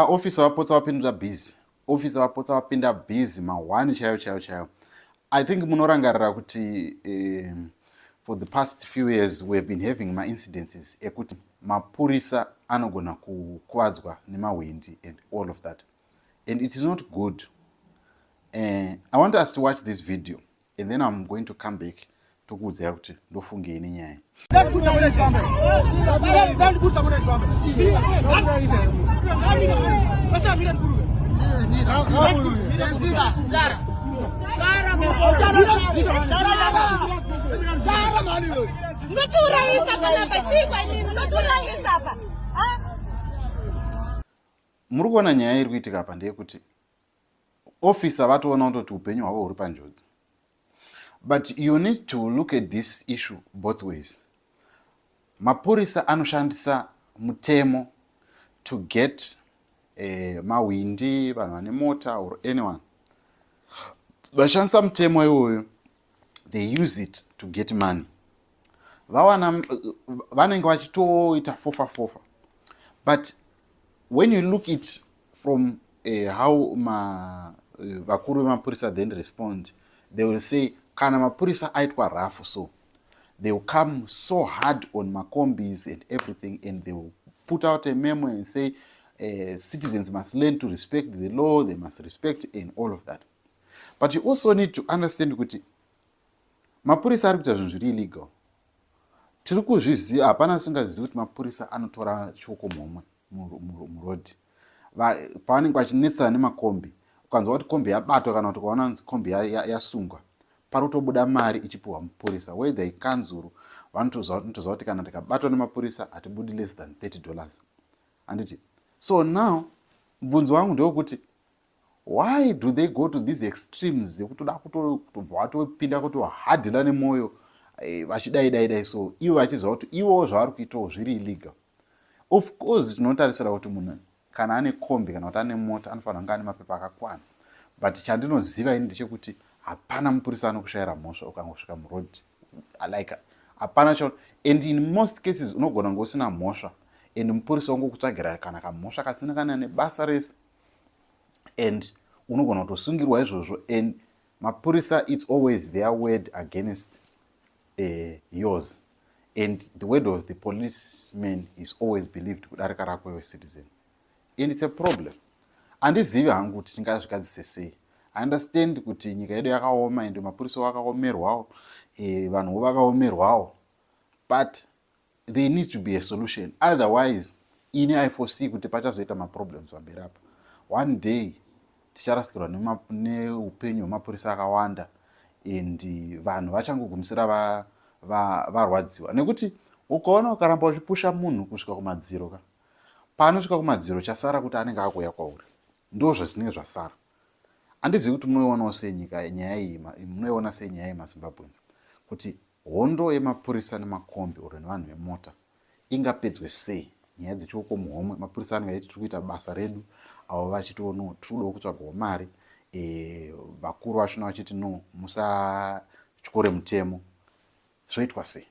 Officer apotsa wapinda busy. Officer apotsa wapinda busy Ma1 chaiyo. I think munorangarira kuti for the past few years we have been having incidences ekuti Mupurisa anogona kukwadzwa nemahwindi and all of that. And it is not good. I want us to watch this video and then I'm going to come back to kuudzira kuti ndofungei nenyaya. Muri kuona nyaya iri kuitika apa ndeyekuti officer vatoona kuti upenyu hwavo huri panjodzi. But you need to look at this issue both ways. Mupurisa anoshandisa mutemo to get mahwindi, vanhu vane mota or anyone. Vachishandisa mutemo iwoyo, they use it to get money. Vanenge vachitoita fofa. But when you look it from how vakuru vemapurisa then respond, they will say, kana mapurisa aitwa rafu so. They will come so hard on Kombis and everything, and they will put out a memo and say, citizens must learn to respect the law, they must respect and all of that. But you also need to understand kuti mapurisa ari kuita zvinhu zviri illegal. Tiri kuzviziva, hapana singazivi kuti mapurisa anotora yechiokomuhomwe murodhi. Pavanenge vachinetsana nemakombi, ukanzwa kuti kombi yabatwa kana kuti ukaona kuti kombi yasungwa, parotobuda mari ichipiwa mupurisa, whether ikanzuru, vanotoziva kuti kana tikabatwa nemapurisa hatibudi less than $30. Anditi? So now, mvunzo wangu ndewekuti, why do they go to these extremes yekutoda kutobva vatopinda kuti wahadhila nemoyo vachidai so ivo vachiziva kuti ivo zvavari kuitawo zviri illegal. Of course tinotarisira kuti munhu kana ane kombi kana kuti ane mota anofanira kunge ane mapepa akakwana. But chandinoziva ini ndechekuti hapana mupurisa anokushayira mhosva ukangosvika murodhi. Like hapana cho, and in most cases unogona kunge usina mhosva and mupurisa ongokutsvagira kana kamhosva kasina kana nebasa rese, and unogona kutosungirwa izvozvo, and mapurisa it's always their word against yours, and the word of the policeman is always believed kudarika rako iwe citizen, and it's a problem. Handizivi hangu kuti tingazvikadzise sei. I understand kuti nyika yedu yakaoma and mapurisa vakaomerwawo, vanhu vakaomerwawo, but there needs to be a solution. Otherwise, ini I foresee kuti pachazoita maproblems pamberi apa. One day ticharasikirwa neupenyu hwemapurisa akawanda, and vanhu vachangogumisira varwadziwa. Nekuti ukaona ukaramba uchipusha munhu kusvika kumadziro, paanosvika kumadziro chasara kuti anenge akuuya kwauri. Ndo zvazvinenge zvasara. Handizivi kuti munoionawo sei nyika nyaya iyi, munoiona sei nyaya yeMazimbabweans, kuti hondo yemapurisa nemakombi uri nevanhu vemota ingapedzwe sei. Nyaya dzechiokomuhomwe, mapurisa anenge achiti tiri kuita basa redu, avo vachitiwo no tirido kutsvagawo mari, vakuru vachona vachiti no musatyore mutemo. Zvoitwa sei?